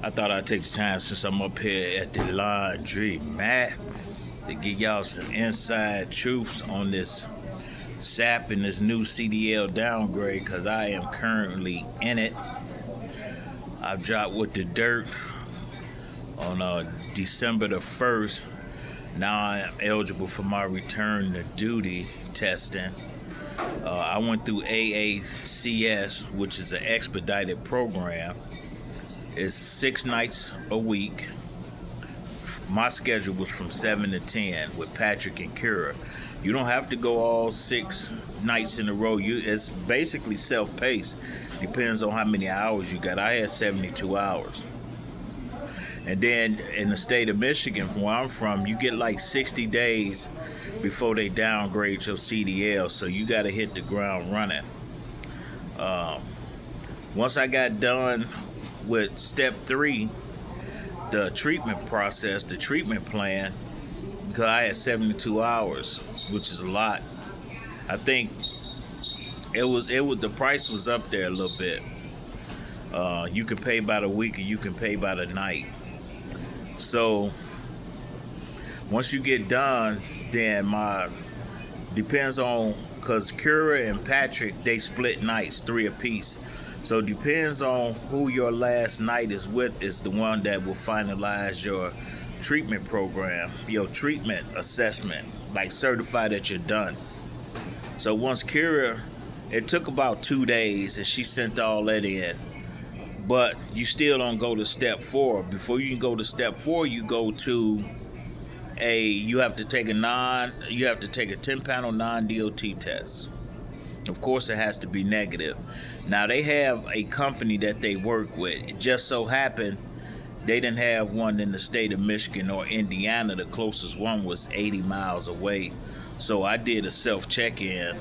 I thought I'd take the time since I'm up here at the laundry mat to give y'all some inside truths on this SAP and this new CDL downgrade because I am currently in it. I've dropped with the dirt on December the 1st. Now I am eligible for my return to duty testing. I went through AACS, which is an expedited program. It's 6 nights a week. My schedule was from 7 to 10 with Patrick and Kira. You don't have to go all 6 nights in a row. It's basically self-paced. Depends on how many hours you got. I had 72 hours. And then in the state of Michigan, where I'm from, you get like 60 days before they downgrade your CDL. So you got to hit the ground running. Once I got done with step 3, the treatment process, the treatment plan, because I had 72 hours, which is a lot. I think it was the price was up there a little bit. You can pay by the week or you can pay by the night. So once you get done, then depends on, because Kira and Patrick, they split nights, 3 apiece. So it depends on who your last night is with, is the one that will finalize your treatment program, your treatment assessment, like certify that you're done. So once Kira, it took about 2 days and she sent all that in. But you still don't go to step 4. Before you can go to step 4, you go to you have to take a 10-panel non-DOT test. Of course, it has to be negative. Now, they have a company that they work with. It just so happened they didn't have one in the state of Michigan or Indiana. The closest one was 80 miles away. So I did a self-check-in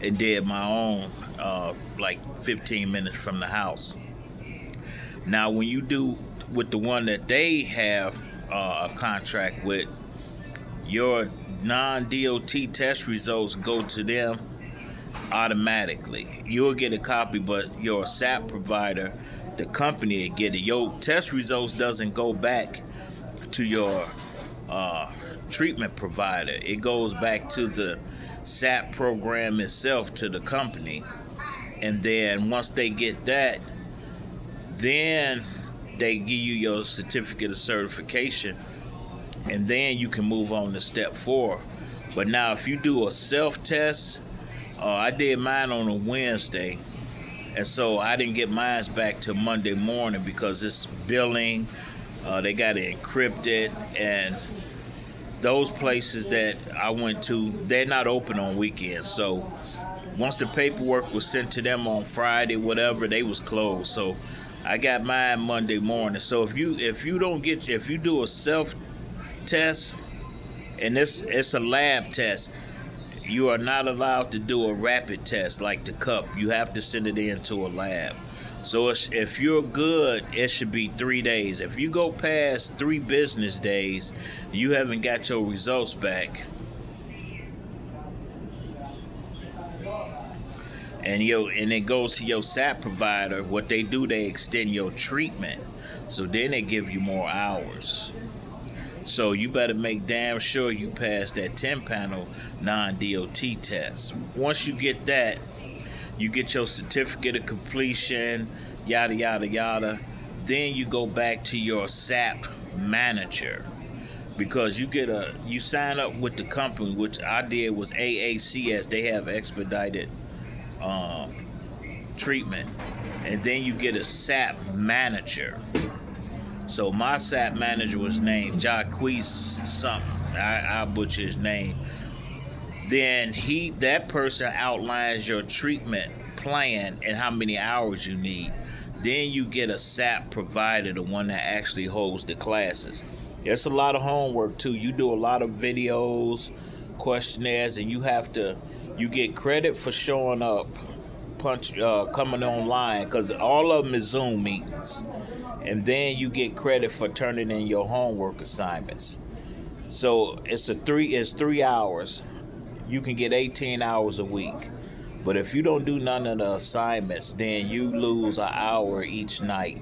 and did my own like 15 minutes from the house. Now, when you do with the one that they have a contract with, your non-DOT test results go to them automatically. You'll get a copy, but your SAP provider, the company, will get it. Your test results doesn't go back to your treatment provider. It goes back to the SAP program itself, to the company. And then once they get that, then they give you your certificate of certification, and then you can move on to step 4. But now if you do a self-test, I did mine on a Wednesday, and so I didn't get mine back till Monday morning because it's billing. They got it encrypted, and those places that I went to, they're not open on weekends. So once the paperwork was sent to them on Friday, whatever, they was closed. So I got mine Monday morning. So if you do a self test, and it's a lab test, you are not allowed to do a rapid test like the cup. You have to send it into a lab. So if you're good, it should be 3 days. If you go past 3 business days, you haven't got your results back, and it goes to your SAP provider. What they do, they extend your treatment, so then they give you more hours. So you better make damn sure you pass that 10-panel non-DOT test. Once you get that, you get your certificate of completion, yada yada yada. Then you go back to your SAP manager, because you sign up with the company, which I did was AACS. They have expedited treatment, and then you get a SAP manager. So my SAP manager was named Jacques something. I butcher his name. Then that person outlines your treatment plan and how many hours you need. Then you get a SAP provider, the one that actually holds the classes. It's a lot of homework too. You do a lot of videos, questionnaires, and you get credit for showing up, coming online, because all of them is Zoom meetings. And then you get credit for turning in your homework assignments. So it's 3 hours. You can get 18 hours a week. But if you don't do none of the assignments, then you lose an hour each night.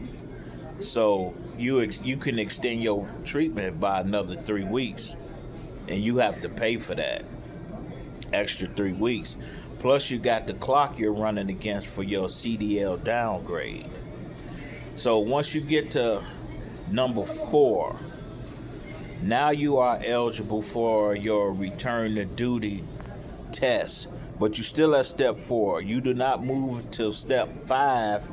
So you can extend your treatment by another 3 weeks, and you have to pay for that extra 3 weeks. Plus, you got the clock you're running against for your CDL downgrade. So once you get to number 4, now you are eligible for your return to duty test. But you still at step 4. You do not move to step 5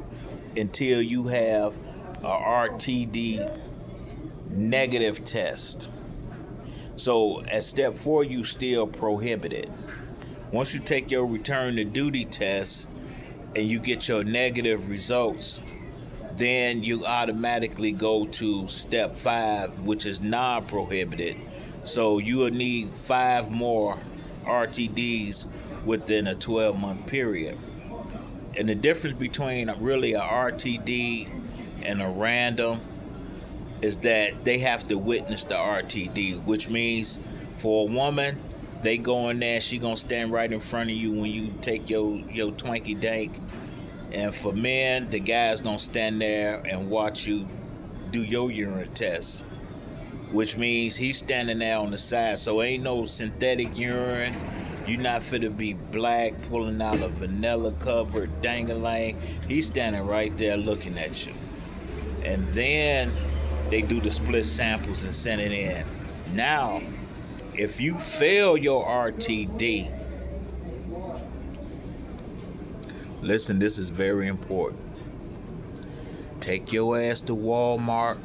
until you have a RTD negative test. So at step 4, you still prohibited. Once you take your return to duty test and you get your negative results, then you automatically go to step 5, which is non-prohibited. So you will need 5 more RTDs within a 12-month period. And the difference between really a RTD and a random is that they have to witness the RTD, which means for a woman, they go in there, she gonna stand right in front of you when you take your Twinkie Dank. And for men, the guy's gonna stand there and watch you do your urine test, which means he's standing there on the side. So ain't no synthetic urine. You're not finna be black pulling out a vanilla covered dangling. He's standing right there looking at you. And then they do the split samples and send it in. Now, if you fail your RTD, listen, this is very important. Take your ass to Walmart,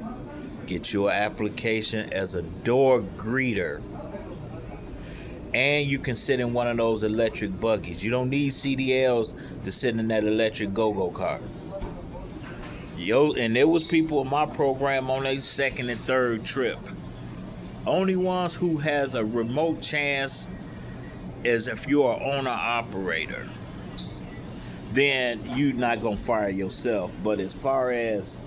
get your application as a door greeter, and you can sit in one of those electric buggies. You don't need CDLs to sit in that electric go-go car. And there was people in my program on their second and third trip. Only ones who has a remote chance is if you're an owner-operator. Then you're not gonna fire yourself. But as far as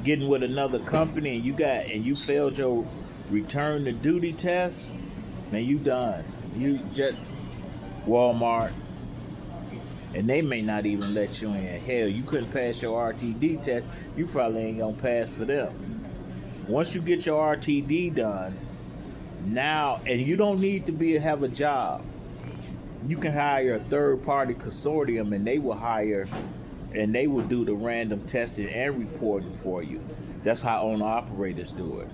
getting with another company and you failed your return to duty test, man, you done. You just Walmart, and they may not even let you in. Hell, you couldn't pass your RTD test, you probably ain't gonna pass for them. Once you get your RTD done, now, and you don't need to have a job. You can hire a third-party consortium, and they will do the random testing and reporting for you. That's how owner-operators do it.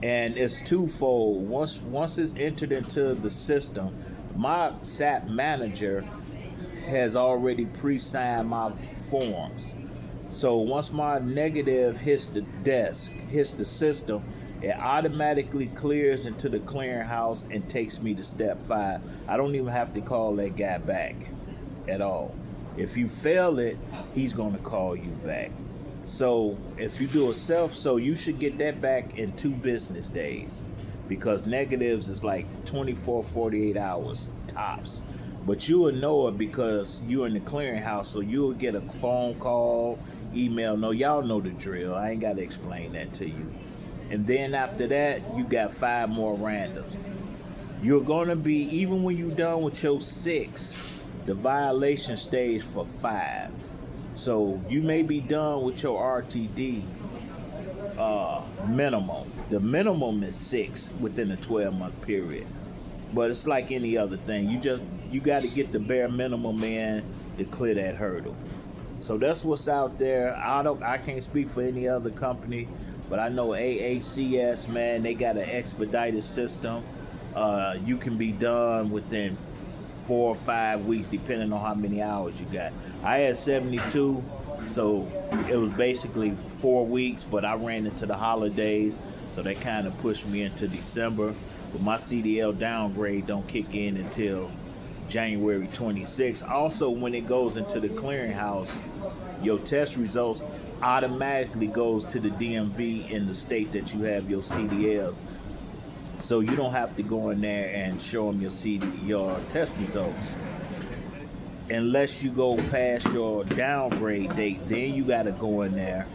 And it's twofold. Once it's entered into the system, my SAP manager has already pre-signed my forms. So once my negative hits the desk, hits the system, it automatically clears into the clearinghouse and takes me to step 5. I don't even have to call that guy back at all. If you fail it, he's going to call you back. So if you do so you should get that back in 2 business days, because negatives is like 24, 48 hours tops. But you will know it because you're in the clearinghouse, so you'll get a phone call, email. No, y'all know the drill. I ain't got to explain that to you. And then after that, you got 5 more randoms. You're going to be, even when you're done with your 6, the violation stays for 5. So you may be done with your RTD minimum. The minimum is 6 within a 12-month period. But it's like any other thing. You got to get the bare minimum in to clear that hurdle. So that's what's out there. I can't speak for any other company, but I know AACS, man, they got an expedited system. You can be done within 4 or 5 weeks, depending on how many hours you got. I had 72, so it was basically 4 weeks, but I ran into the holidays, so that kind of pushed me into December. But my CDL downgrade don't kick in until January 26th. Also, when it goes into the clearinghouse, your test results automatically goes to the DMV in the state that you have your CDLs. So you don't have to go in there and show them your test results. Unless you go past your downgrade date, then you got to go in there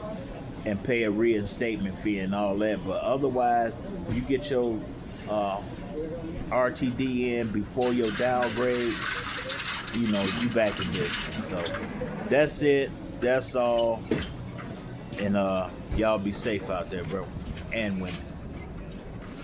and pay a reinstatement fee and all that. But otherwise, you get your RTD in before your downgrade, you back in business. So that's it. that's all. And y'all be safe out there, bro, and women.